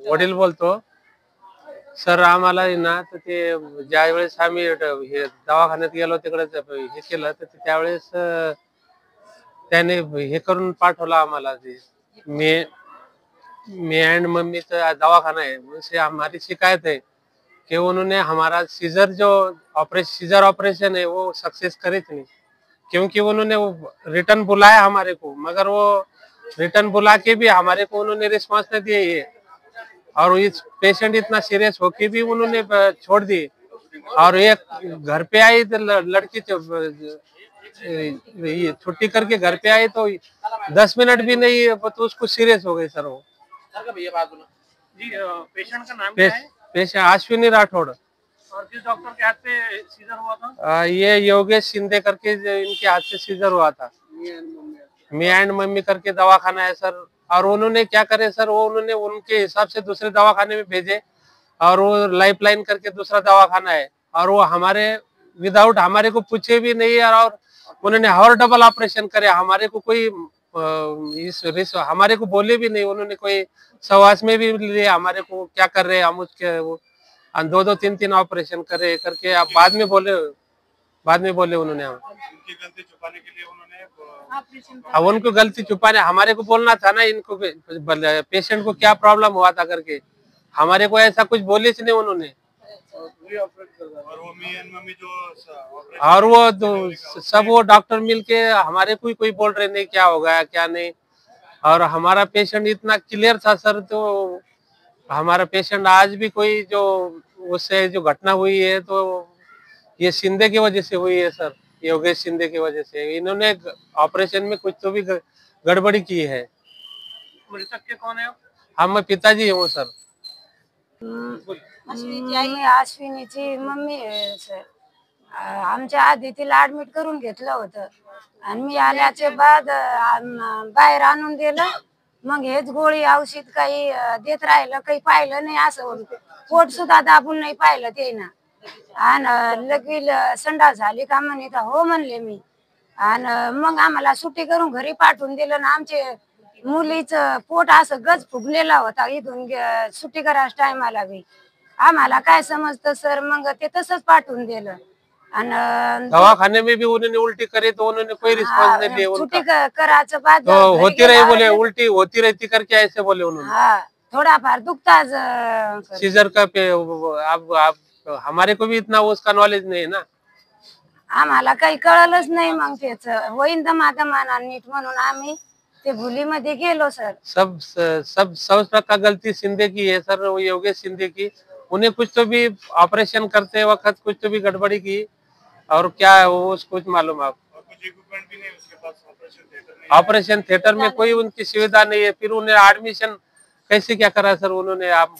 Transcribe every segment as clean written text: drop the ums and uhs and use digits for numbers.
वडील बोलतो सर, आम्हाला ना तर ते ज्या वेळेस आम्ही हे दवाखान्यात गेलो तिकडे हे केलं तर त्यावेळेस त्याने हे करून पाठवलं आम्हाला ते मे मे एंड मम्मी का दवाखाना है, उनसे हमारी शिकायत है कि उन्होंने हमारा सीजर ऑपरेशन है वो सक्सेस करे थे नहीं, क्योंकि उन्होंने वो रिटर्न बुलाया हमारे को, मगर वो रिटर्न बुला के भी हमारे को उन्होंने रिस्पांस नहीं दिया ये, और इस पेशेंट इतना सीरियस होके भी उन्होंने छोड़ दी। और एक घर पे आई तो लड़की ये छुट्टी करके घर पे आई तो 10 मिनट भी नहीं तो उसको सीरियस हो गई सर वो। ये बात बोला जी। पेशेंट का नाम क्या है? पेशेंट अश्विनी राठौड़। और किस डॉक्टर के हाथ से सीजर हुआ था? ये योगेश शिंदे करके इनके हाथ से सीजर हुआ था। मी एंड मम्मी करके दवाखाना है सर, और उन्होंने क्या करे सर, वो उन्होंने उनके हिसाब से दूसरे दवाखाने में भेजे, और वो लाइफ लाइन करके दूसरा दवाखाना है, और वो हमारे विदाउट हमारे को पूछे भी नहीं, और उन्होंने और डबल ऑपरेशन करे, हमारे को कोई हमारे को बोले भी नहीं, उन्होंने कोई सवास में भी लिए हमारे को क्या कर रहे हैं हम उसके, वो 2-2 3-3 ऑपरेशन करे करके आप बाद में बोले उन्होंने उनकी गलती छुपाने के लिए उन्होंने उनको गलती छुपाने हमारे को बोलना था ना, इनको पेशेंट को क्या प्रॉब्लम हुआ था करके, हमारे को ऐसा कुछ बोले नहीं उन्होंने। और वो तो सब वो डॉक्टर मिलके हमारे को कोई बोल रहे नहीं क्या होगा क्या नहीं, और हमारा पेशेंट इतना क्लियर था सर, तो हमारा पेशेंट आज भी कोई जो उससे जो घटना हुई है तो ये शिंदे की वजह से हुई है सर, योगेश शिंदे की वजह से, इन्होंने ऑपरेशन में कुछ तो भी गड़बड़ी की है। मृतक के कौन है? हम पिताजी हूँ सर। मी अश्विनीची मम्मी आहे सर। आमच्या आधी तिला ऍडमिट करून घेतलं होतं, आणि मी आल्याच्या बाद बाहेर आणून दिलं, मग हेच गोळी औषध काही देत राहिलं, काही पाहिलं नाही, असं पोट सुद्धा दाबून नाही पाहिलं ते ना, आणि लगेच संडास झाली का म्हणे का हो म्हणले मी, आणि मग आम्हाला सुट्टी करून घरी पाठवून दिलं ना, आमचे मुलीचं पोट असं गज फुगलेला होता इथून सुट्टी करायच्या टायमाला बी, आम्हाला काय समजतं सर, मग ते तसंच पाठवून दिलं। दवाखाने में भी उन्होंने उल्टी करे तो उन्होंने कोई रिस्पॉन्स नहीं दिया, छुट्टी करायचं बाद तो होती रही बोले, उल्टी होती रहती करके ऐसे बोले उन्होंने। हाँ, थोड़ा फार दुखता सीजर का आप हमारे को भी इतना उसका नॉलेज नहीं है ना, आम्हाला काही कळलंच नाही, मग तेच होईन दमादमाना नीट म्हणून आम्ही ते भुलीमध्ये गेलो सर। सब का गलती शिंदे की है सर, वो योगेश शिंदे की, उन्हें कुछ तो भी ऑपरेशन करते वक्त कुछ तो भी गड़बड़ी की, और क्या है वो कुछ मालूम आप, कुछ इक्विपमेंट भी नहीं उसके पास, ऑपरेशन थिएटर में कोई उनकी सुविधा नहीं है, फिर उन्हें एडमिशन कैसे क्या करा सर उन्होंने, आप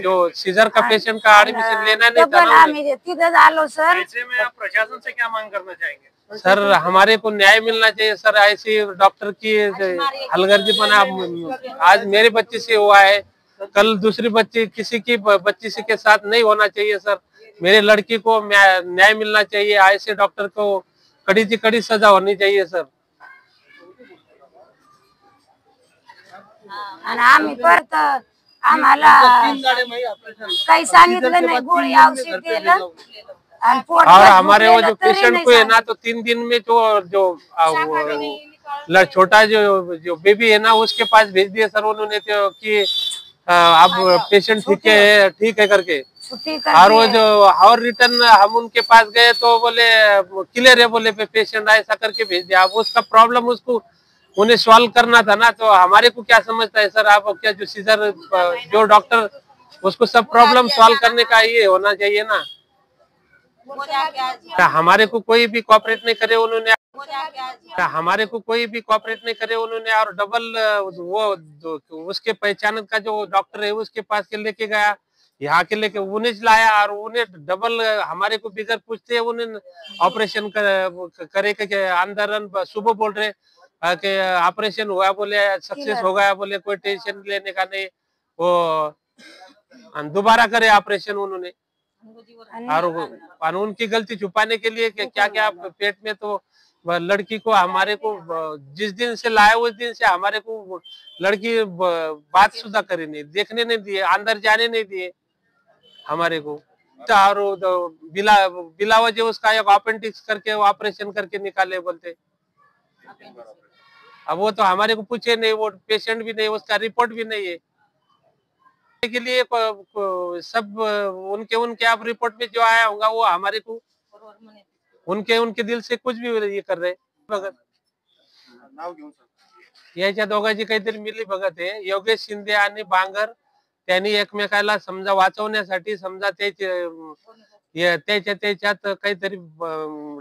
जो सीजर का पेशेंट का एडमिशन लेना नहीं था ना, तिथं आलो सर। ऐसे में आप प्रशासन से क्या मांग करना चाहेंगे? सर हमारे को न्याय मिलना चाहिए सर, ऐसी डॉक्टर की हलगर्जीपना आज मेरे बच्चे से हुआ है, कल दूसरी बच्ची किसी की बच्ची से के साथ नहीं होना चाहिए सर, मेरे लड़की को न्याय मिलना चाहिए, ऐसे डॉक्टर को कड़ी से कड़ी सजा होनी चाहिए सर। आणि आम्ही परत आम्हाला काही सांगितलं नाही, गोळी औषध दिलं, और हमारे वो जो पेशेंट को है ना, तो 3 दिन में जो छोटा जो बेबी है ना उसके पास भेज दिया सर उन्होंने, तो कि अब पेशेंट ठीक है करके, और वो जो और रिटर्न हम उनके पास गए तो बोले क्लियर है बोले पेशेंट, ऐसा करके भेज दिया। अब उसका प्रॉब्लम उसको उन्हें सॉल्व करना था ना, तो हमारे को क्या समझता है सर, आप क्या जो सीजर जो डॉक्टर उसको सब प्रॉब्लम सॉल्व करने का ये होना चाहिए ना, क्या हमारे को कोई भी कोऑपरेट नहीं करे उन्होंने, और डबल वो उसके पहचान का जो डॉक्टर है उसके पास के लेके गया, यहाँ के लेके उन्हें लाया और उन्हें डबल हमारे को बिगर पूछते उन्हें ऑपरेशन करे के अंदर सुबह बोल रहे कि ऑपरेशन हुआ बोले सक्सेस हो गया बोले कोई टेंशन लेने का नहीं वो दोबारा करे ऑपरेशन उन्होंने और उनकी गलती छुपाने के लिए क्या क्या पेट में तो लड़की को हमारे को जिस दिन से लाए उस दिन से हमारे को लड़की बात सुधा करे नहीं देखने नहीं दिए अंदर जाने नहीं दिए हमारे को और बिला वजह उसका एक अपेंडिक्स करके ऑपरेशन करके निकाले बोलते अब वो तो हमारे को पूछे नहीं वो पेशेंट भी नहीं उसका रिपोर्ट भी नहीं है के लिए सब उनके उनके आप रिपोर्ट में जो आया होगा वो हमारे को उनके उनके दिल से कुछ भी ये कर रहे भगत याच्या दोघांची काहीतरी मिली भगत आहे योगेश शिंदे आणि बांगर त्यांनी एकमेकाला समजा वाचवण्यासाठी समजा त्याच्यात काहीतरी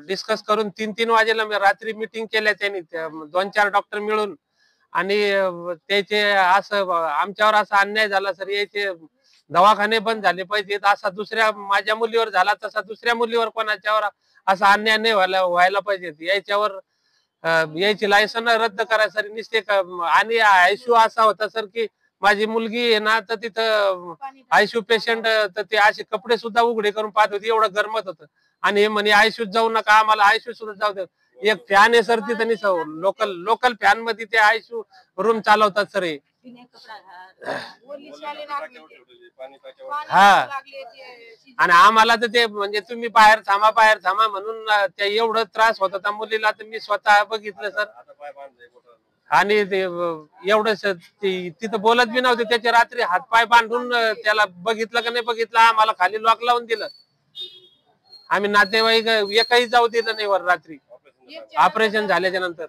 डिस्कस करून 3-3 वाजेला रात्री मीटिंग केल्या त्यांनी 2-4 डॉक्टर मिळून आणि त्याचे असं आमच्यावर असा अन्याय झाला सर याचे दवाखाने बंद झाले पाहिजेत असा दुसऱ्या माझ्या मुलीवर झाला तसा दुसऱ्या मुलीवर कोणाच्यावर असा अन्याय नाही व्हायला पाहिजे याच्यावर याची लायसन रद्द करा सर निश्चित आणि आयसीयू असा होता सर की माझी मुलगी आहे ना तर तिथं आयसीयू पेशंट तर ते असे कपडे सुद्धा उघडे करून पाहत होते एवढं गरमत होतं आणि हे म्हणे आयसीयूत जाऊ नका आम्हाला आयसीयू सुद्धा जाऊ दे एक फॅन आहे सर तिथं लोकल फॅन मध्ये ते आयसीयू रूम चालवतात सर हे हा आणि आम्हाला तर ते म्हणजे तुम्ही बाहेर थांबा म्हणून ते एवढं त्रास होत होता मुलीला तर मी स्वतः बघितलं सर आणि ते एवढं तिथं बोलत बी नव्हते त्याच्या रात्री हातपाय बांधून त्याला बघितलं का नाही बघितलं आम्हाला खाली लॉक लावून दिलं आम्ही नातेवाईक एकही जाऊ दिलं नाही वर रात्री ऑपरेशन झाल्याच्या नंतर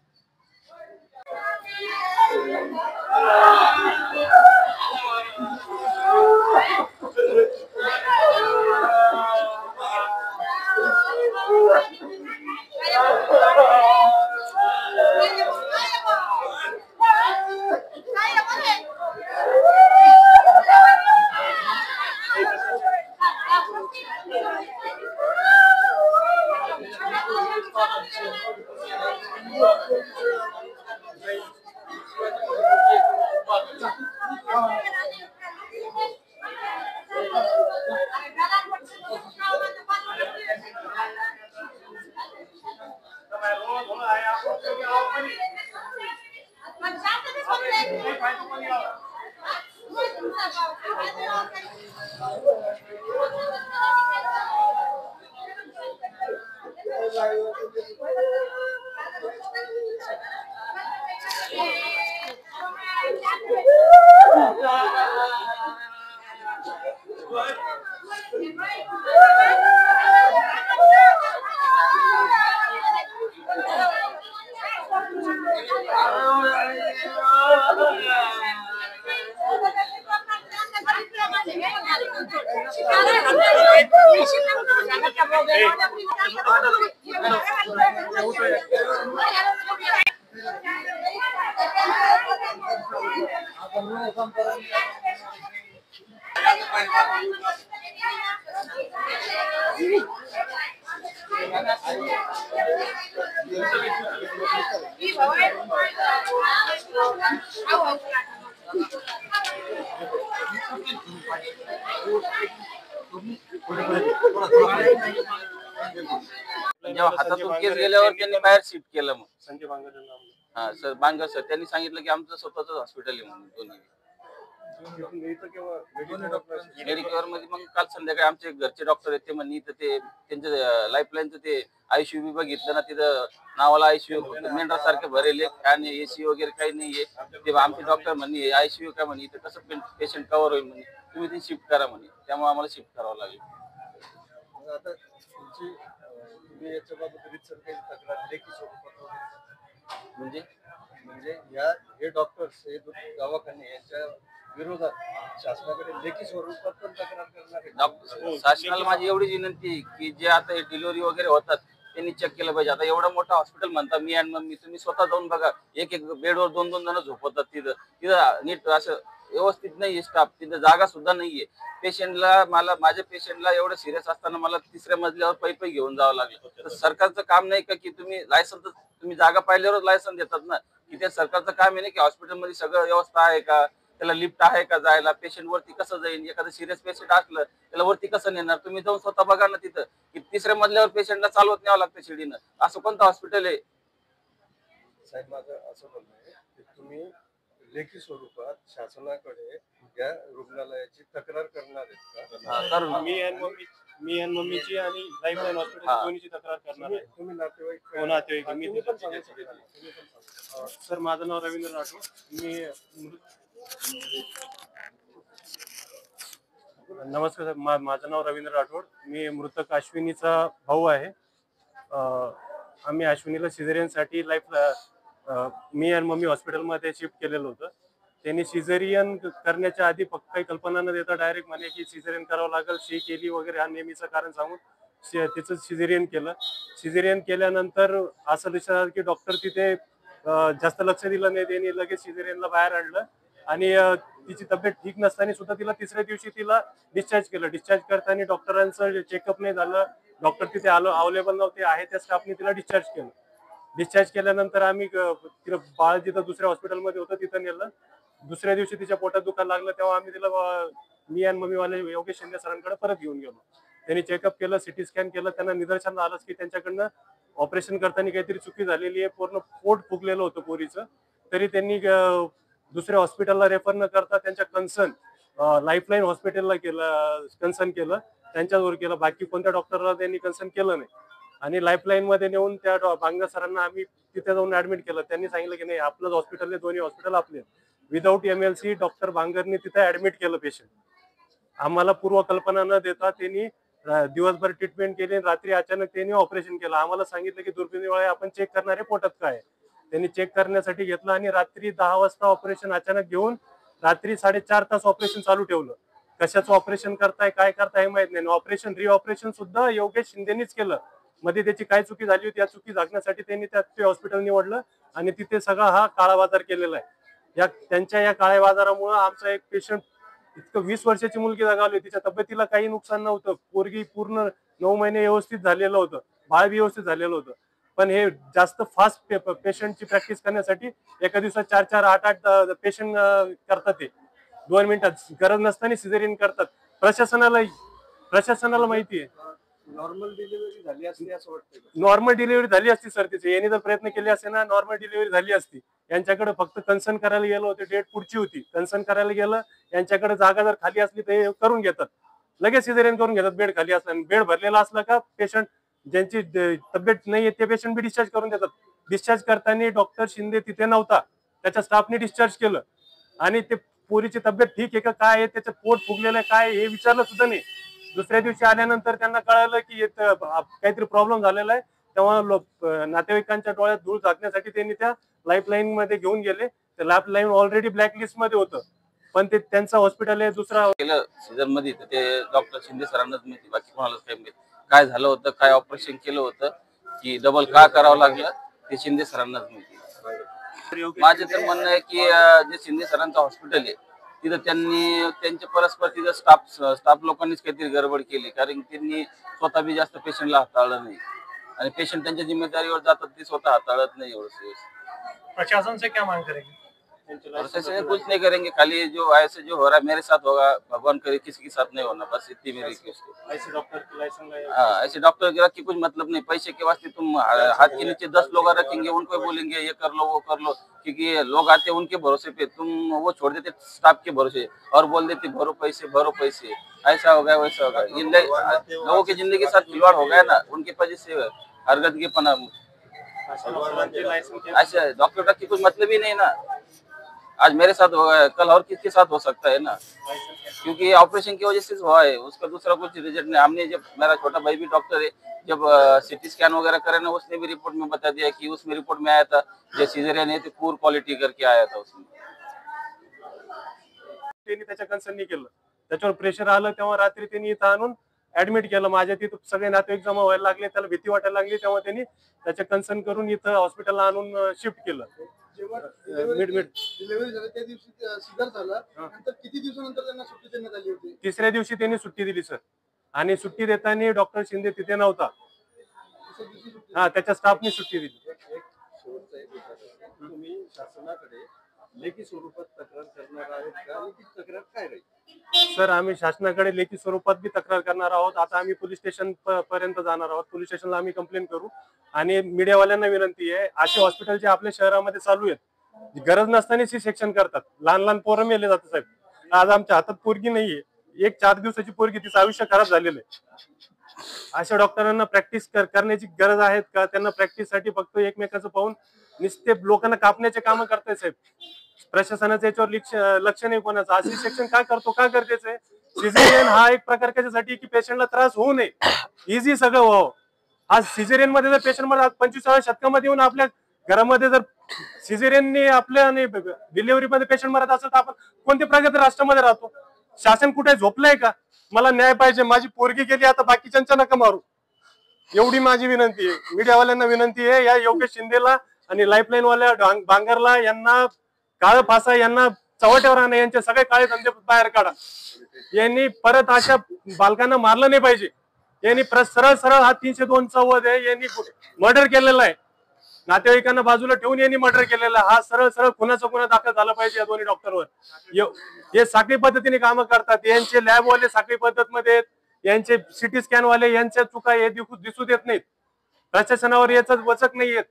जेव्हा हातातून केस गेल्यावर त्यांनी बाहेर शिफ्ट केलं मग संजय बांगर हा सर बांगर सर त्यांनी सांगितलं की आमचं स्वतःच हॉस्पिटल आहे म्हणून दोन्ही मेडिकेअर मध्ये मग काल संध्याकाळी आमचे घरचे डॉक्टर आहेत ते म्हणले तर ते त्यांच्या लाईफलाईनचं ते आयसीयू बघितलं ना तिथं नावाला आयसीयू मेंढरा सारखे भरेले आणि एसी वगैरे काही नाहीये ते आमचे डॉक्टर म्हणले आयसीयू काय म्हणे तर कसं पेशंट कव्हर होईल म्हणे तुम्ही ते शिफ्ट करा म्हणे त्यामुळे आम्हाला शिफ्ट करावं लागेल आता तुमची तुम्ही याच्याबाबत रितसर काही तक्रार लेखी स्वरूपात म्हणजे हे डॉक्टर्स हे दवाखाने यांच्या विरोधात शासनाकडे लेखी स्वरूपात पण तक्रार करणार शासनाला माझी एवढीच विनंती की जे आता डिलिव्हरी वगैरे होतात त्यांनी चेक केलं पाहिजे आता एवढं मोठं हॉस्पिटल म्हणता मी आणि मम्मी तुम्ही स्वतः जाऊन बघा एक बेडवर 2-2 जण झोपवतात तिथं नीट असं व्यवस्थित नाहीये स्टाफ, तिथं जागा सुद्धा नाहीये. पेशंटला माझ्या पेशंटला एवढं सिरियस असताना मला 3ऱ्या मजल्यावर पै घेऊन जावं लागलं. तर सरकारचं काम नाही का की तुम्ही लायसन, तुम्ही जागा पाहिल्यावरच लायसन देतात ना, की ते सरकारचं काम आहे ना की हॉस्पिटलमध्ये सगळं व्यवस्था आहे का, त्याला लिफ्ट आहे का जायला, पेशंट वरती कसं जाईल, एखादं सिरियस पेशंट असलं त्याला वरती कसं नेणार, तुम्ही जाऊन स्वतः बघा ना तिथं की 3ऱ्या मजल्यावर पेशंटला चालवत न्यावं लागतं शिडीनं. असं कोणतं हॉस्पिटल आहे? साहेब माझं असं म्हणणं आहे की तुम्ही लेखी स्वरूपात शासनाकडे या रुग्णालयाची तक्रार करणार आहेत का? करू. मी आणि मम्मीची आणि लाईफलाईन हॉस्पिटल दोन्हीची तक्रार करणार आहे. तुम्ही नातेवाईक हो, नातेवाईक मी तुम्ही पण सांगू शकता. तुम्ही पण सांगू. सर, माझं नाव रवींद्र राठोड. मी नमस्कार सर, माझं नाव रवींद्र राठोड. मी मृतक अश्विनीचा भाऊ आहे. आम्ही अश्विनीला सिझेरियनसाठी मी आणि मम्मी हॉस्पिटलमध्ये शिफ्ट केलेलं होतं. त्यांनी सिझेरियन करण्याच्या आधी फक्त काही कल्पना न देता डायरेक्ट म्हणे की सिझेरियन करावं लागेल, शी केली वगैरे हा नेहमीचं कारण सांगून तिचं सिझेरियन केलं. सिझेरियन केल्यानंतर असं दिसत की डॉक्टर तिथे जास्त लक्ष दिलं नाही, त्यांनी लगेच सिझेरियनला बाहेर आणलं आणि तिची तब्येत ठीक नसताना सुद्धा तिला 3ऱ्या दिवशी तिला डिस्चार्ज केलं. डिस्चार्ज करताना डॉक्टरांचं चेकअप नाही झालं, डॉक्टर तिथे अवेलेबल नव्हते, आहे त्या स्टाफने तिला डिस्चार्ज केलं. डिस्चार्ज केल्यानंतर आम्ही तिला बाळ जिथं दुसऱ्या हॉस्पिटलमध्ये होतं तिथं नेलं. 2ऱ्या दिवशी तिच्या पोटात दुखायला लागलं, तेव्हा आम्ही तिला मी आणि मम्मीवाले योगेश शिंदे सरांकडे परत घेऊन गेलो. त्यांनी चेकअप केलं, सिटी स्कॅन केलं. त्यांना निदर्शन आलंच की त्यांच्याकडनं ऑपरेशन करताना काहीतरी चुकी झालेली आहे, पूर्ण पोट फुगलेलं होतं पोरीचं. तरी त्यांनी दुसऱ्या हॉस्पिटलला रेफर न करता त्यांच्या कन्सर्न लाईफलाईन हॉस्पिटलला कन्सर्न केलं, त्यांच्यावर केलं. बाकी कोणत्या डॉक्टरला त्यांनी कन्सर्न केलं नाही. आणि लाईफलाईन मध्ये नेऊन त्या बांगर सरांना आम्ही तिथे जाऊन ऍडमिट केलं. त्यांनी सांगितलं की नाही, आपलंच हॉस्पिटल आहे, दोन्ही हॉस्पिटल आपले. विदाऊट MLC डॉक्टर बांगरनी तिथे ऍडमिट केलं पेशंट. आम्हाला पूर्व कल्पना न देता त्यांनी दिवसभर ट्रीटमेंट केली, रात्री अचानक त्यांनी ऑपरेशन केलं. आम्हाला सांगितलं की दुर्बिणीमुळे आपण चेक करणारे पोटात काय. त्यांनी चेक करण्यासाठी घेतलं आणि रात्री 10 वाजता ऑपरेशन अचानक घेऊन रात्री 4.5 तास ऑपरेशन चालू ठेवलं. कशाचं ऑपरेशन करताय, काय करताय माहित नाही. ऑपरेशन रिऑपरेशन सुद्धा योगेश शिंदेनीच केलं. मध्ये त्याची काय चुकी झाली होती, या चुकी झाकण्यासाठी त्यांनी ते हॉस्पिटल निवडलं आणि तिथे सगळा हा काळा बाजार केलेला आहे. त्यांच्या या काळ्या बाजारामुळे आमचा एक पेशंट, इतकं 20 वर्षाची मुलगी जगावली, तिच्या तब्येतीला काही नुकसान नव्हतं, पोरगी पूर्ण 9 महिने व्यवस्थित झालेलं होतं, बाळ व्यवस्थित झालेलं होतं. पण हे जास्त फास्ट पेशंटची प्रॅक्टिस करण्यासाठी एका दिवसात 4-4, 8-8 पेशंट करतात. ते 2 मिनिटात गरज नसताना सिझेरियन करतात. प्रशासनाला माहिती आहे. नॉर्मल डिलिव्हरी झाली असली असं वाटतं? नॉर्मल डिलिव्हरी झाली असती सर तिथे. यांनी जर प्रयत्न केले असते ना, नॉर्मल डिलिव्हरी झाली असती. यांच्याकडे फक्त कन्सर्न करायला गेलो होते, डेट पुढची होती, कन्सर्न करायला गेलं. यांच्याकडे जागा जर खाली असली तर करून घेतात, लगेच सिझेरियन करून घेतात. बेड खाली असला, बेड भरलेला असला का पेशंट ज्यांची तब्येत नाही ते पेशंट बी डिस्चार्ज करून देतात. डिस्चार्ज करताना डॉक्टर शिंदे तिथे नव्हता, त्याच्या स्टाफने डिस्चार्ज केलं आणि ते पोरीची तब्येत ठीक आहे का, काय आहे, त्याचं पोट फुगलेलं आहे काय हे विचारलं सुद्धा नाही. 2ऱ्या दिवशी आल्यानंतर त्यांना कळालं की काहीतरी प्रॉब्लेम झालेला आहे. तेव्हा नातेवाईकांच्या डोळ्यात धूळ झाकण्यासाठी त्यांनी त्या लाईफलाईन मध्ये घेऊन गेले. ते लाईफलाईन ऑलरेडी ब्लॅकलिस्ट मध्ये होतं, पण ते त्यांचं हॉस्पिटल आहे दुसरा केलं सीझन मध्ये. तर ते डॉक्टर शिंदे सरांनाच माहिती, बाकी कोणालाच काही माहिती. काय झालं होतं, काय ऑपरेशन केलं होतं, की डबल का करावं लागलं, ते शिंदे सरांनाच माहिती. माझं तर म्हणणं आहे की जे शिंदे सरांचं हॉस्पिटल आहे तिथं त्यांच्या परस्पर तिथं स्टाफ लोकांनीच काहीतरी गडबड केली, कारण त्यांनी स्वतः बी जास्त पेशंटला हाताळलं नाही आणि पेशंट त्यांच्या जिम्मेदारीवर जातात ते स्वतः हाताळत नाही एवढं. प्रशासन से क्या मांग करेंगे? प्रशासन कुछ नहीं करेंगे, खाली जो ऐसे जो हो रहा है मेरे साथ होगा, भगवान करे किसी के साथ नहीं होना, बस इतनी मेरी रिक्वेस्ट है. ऐसे डॉक्टर की लाइसेंस ऐसे डॉक्टर के रख के कुछ मतलब नहीं. पैसे के वास्ते तुम हाथ के नीचे 10 लोग रखेंगे, उनको बोलेंगे ये कर लो वो कर लो, क्योंकि लोग आते हैं उनके भरोसे पे, तुम वो छोड़ देते स्टाफ के भरोसे और बोल देते भरो पैसे. ऐसा हो गया वैसा हो गया, लोगों की जिंदगी के साथ खिलवाड़ हो गया ना, उनके वजह से हरकत के पना. ऐसे डॉक्टर रख के कुछ मतलब ही नहीं ना. आज मेरे साथ होगा, कल और किसके साथ हो सकता है ना, क्योंकि ऑपरेशन की वजह से हुआ है, उसका दूसरा कुछ रिजल्ट नहीं. हमने जब, मेरा छोटा भाई भी डॉक्टर है, जब सिटी स्कैन वगैरह करे ना, उसने भी रिपोर्ट में बता दिया कि उसमें रिपोर्ट में आया था जो सिजेरियन है तो पूर क्वालिटी करके आया था उसमें. त्यांनी त्याच्या कन्सर्न केलं, त्याच्यावर प्रेशर आलं, तेव्हा रात्री त्यांनी इथं आणून ऍडमिट केलं. माझ्या तिथं सगळे नातेवाईक जमा व्हायला लागले, त्याला भीती वाटायला लागली, तेव्हा त्यांनी त्याच्या कन्सर्न करून इथं हॉस्पिटलला आणून शिफ्ट केलं. जेव्हा मिड मिड डिलिव्हरी झाली त्या दिवशी सिझर झाला, नंतर किती दिवसानंतर त्यांना सुट्टी देण्यात आली होती? तिसऱ्या दिवशी त्यांनी सुट्टी दिली सर, आणि सुट्टी देताना डॉक्टर शिंदे तिथे नव्हता. दुसऱ्या दिवशी सुट्टी. हा, त्याच्या स्टाफने सुट्टी दिली. एक शेवटचा एक विचार आहे. तुम्ही शासनाकडे लेखी स्वरूपात तक्रार करणार आहेत का आणि ती तक्रार काय राहील? सर, आम्ही शासनाकडे लेखी स्वरूपात बी तक्रार करणार आहोत. आता आम्ही पोलीस स्टेशन पर्यंत जाणार आहोत. पोलीस स्टेशनला आम्ही कंप्लेंट करू. आणि मीडियावाल्यांना विनंती आहे, असे हॉस्पिटल जे आपल्या शहरामध्ये चालू आहेत, गरज नसताना सी सेक्शन करतात, लहान लहान पोरं मेले जातात साहेब. आज आमच्या हातात पोरगी नाहीये, एक 4 दिवसाची पोरगी, तिचं आयुष्य खराब झालेलं आहे. अशा डॉक्टरांना प्रॅक्टिस करण्याची गरज आहे का? त्यांना प्रॅक्टिससाठी फक्त एकमेकाचं पाहून नुसते लोकांना कापण्याचे कामं करतायत साहेब. प्रशासनाचं याच्यावर लक्ष नाही कोणाचं. असे सेक्शन का करतो, का गरजेचं आहे? सिझेरियन हा एक प्रकार कशासाठी की पेशंटला त्रास होऊ नये, इझी सगळं व्हावं. आज सिझेरियन मध्ये जर पेशंट मध्ये 25व्या शतकामध्ये येऊन आपल्या घरामध्ये जर सिझेरियनने आपल्या डिलिव्हरी मध्ये पेशंट मरत असेल तर आपण कोणत्या प्रगत राष्ट्रामध्ये राहतो? शासन कुठे झोपलंय का? मला न्याय पाहिजे, माझी पोरगी गेली, आता बाकीच्यांच्या नका मारू, एवढी माझी विनंती आहे. मीडियावाल्यांना विनंती आहे, या योगेश शिंदेला आणि लाईफलाईन वाल्या बांगरला यांना काळ फासा, यांना चव्हाट्यावर आणा, यांचे सगळे काळे धंदे बाहेर काढा. यांनी परत अशा बालकांना मारलं नाही पाहिजे. यांनी सरळ सरळ हा 302 वध आहे, यांनी मर्डर केलेला आहे. नातेवाईकांना बाजूला ठेवून यांनी मर्डर केलेला. हा सरळ सरळ खुनाचा गुन्हा दाखल झाला पाहिजे या दोन्ही डॉक्टरवर. हे साखळी पद्धतीने कामं करतात. यांचे लॅबवाले साखळी पद्धत मध्ये, यांचे सिटी स्कॅन वाले, यांच्या चुका हे दिसू देत नाहीत. प्रशासनावर याच वचक नाहीये.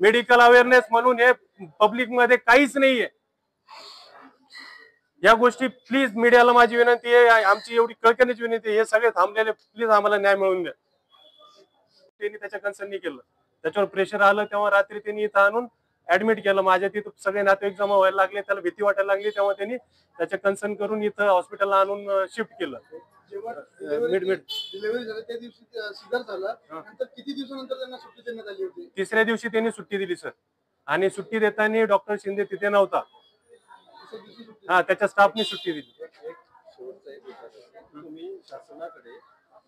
मेडिकल अवेअरनेस म्हणून हे पब्लिक मध्ये काहीच नाहीये. या गोष्टी प्लीज, मीडियाला माझी विनंती आहे, आमची एवढी कळकळीची विनंती आहे, हे सगळे थांबलेले प्लीज आम्हाला न्याय मिळवून द्या. त्यांनी त्याच्या कन्सर्ननी केलं, त्याच्यावर प्रेशर आलं, तेव्हा रात्री त्यांनी इथं आणून ऍडमिट केलं. माझ्या तिथं सगळे नातेवाईक जमा व्हायला लागले, त्याला भीती वाटायला लागली, तेव्हा त्यांनी त्याच्या कन्सर्न करून इथं हॉस्पिटलला आणून शिफ्ट केलं. जेव्हा मिड मिड डिलिव्हरी झाली त्या दिवशी सिझर झाला, नंतर किती दिवसानंतर त्यांना सुट्टी देण्यात आली होती? तिसऱ्या दिवशी त्यांनी सुट्टी दिली सर, आणि सुट्टी देताना डॉक्टर शिंदे तिथे नव्हता. दुसऱ्या दिवशी सुट्टी. हा, त्याच्या स्टाफने सुट्टी दिली. एक शेवटचा एक विचार आहे. तुम्ही शासनाकडे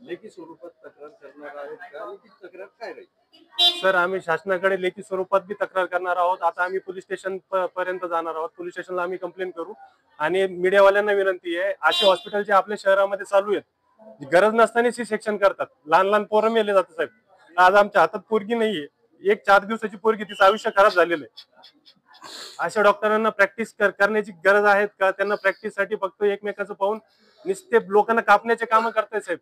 लेखी स्वरूपात तक्रार करणार आहेत का आणि ती तक्रार काय राहील? सर, आम्ही शासनाकडे लेखी स्वरूपात बी तक्रार करणार आहोत. आता आम्ही पोलीस स्टेशन पर्यंत जाणार आहोत. पोलीस स्टेशनला आम्ही कंप्लेंट करू. आणि मीडियावाल्यांना विनंती आहे, असे हॉस्पिटल जे आपल्या शहरामध्ये चालू आहेत, गरज नसताना सी सेक्शन करतात, लहान लहान पोरं मेले जातात साहेब. आज आमच्या हातात पोरगी नाहीये, एक 4 दिवसाची पोरगी, तिचं आयुष्य खराब झालेलं आहे. अशा डॉक्टरांना प्रॅक्टिस करण्याची गरज आहे का? त्यांना प्रॅक्टिससाठी फक्त एकमेकाचं पाहून नुसते लोकांना कापण्याचे कामं करतायत साहेब.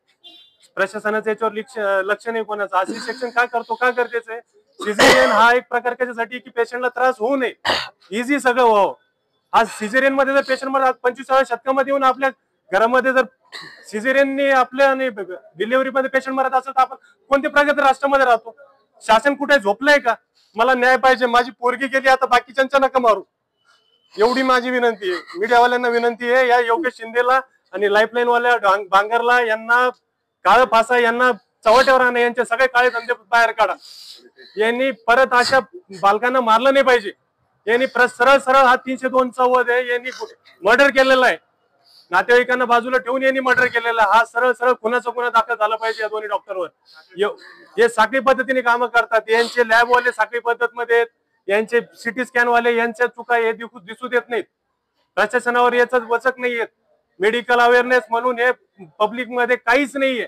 प्रशासनाचं याच्यावर लक्ष नाही कोणाचं. असे सेक्शन का करतो, का गरजेचं आहे? सिझेरियन हा एक प्रकार कशासाठी की पेशंटला त्रास होऊ नये, इझी सगळं व्हावं. आज सिझेरियन मध्ये जर पेशंट मध्ये 25व्या शतकामध्ये येऊन आपल्या घरामध्ये जर सिझेरियनने आपल्या डिलिव्हरी मध्ये पेशंट मरत असेल तर आपण कोणत्या प्रगत राष्ट्रामध्ये राहतो? शासन कुठे झोपलंय का? मला न्याय पाहिजे, माझी पोरगी गेली, आता बाकीच्यांच्या नका मारू, एवढी माझी विनंती आहे. मीडियावाल्यांना विनंती आहे, या योगेश शिंदेला आणि लाईफलाईन वाल्या बांगरला यांना काळ फासा, यांना चव्हाट्यावर आणा, यांचे सगळे काळे धंदे बाहेर काढा. यांनी परत अशा बालकांना मारलं नाही पाहिजे. यांनी सरळ सरळ हा 302 वध आहे, यांनी मर्डर केलेला आहे. नातेवाईकांना बाजूला ठेवून यांनी मर्डर केलेला. हा सरळ सरळ खुनाचा गुन्हा दाखल झाला पाहिजे या दोन्ही डॉक्टरवर. हे साखळी पद्धतीने कामं करतात. यांचे लॅबवाले साखळी पद्धत मध्ये, यांचे सिटी स्कॅन वाले, यांच्या चुका हे दिसू देत नाहीत. प्रशासनावर याच वचक नाहीये. मेडिकल अवेअरनेस म्हणून हे पब्लिक मध्ये काहीच नाहीये.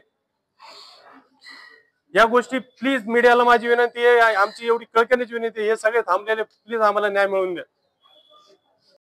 या गोष्टी प्लीज, मीडियाला माझी विनंती आहे, आमची एवढी कळकळीची विनंती आहे, हे सगळे थांबलेले प्लीज आम्हाला न्याय मिळवून द्या.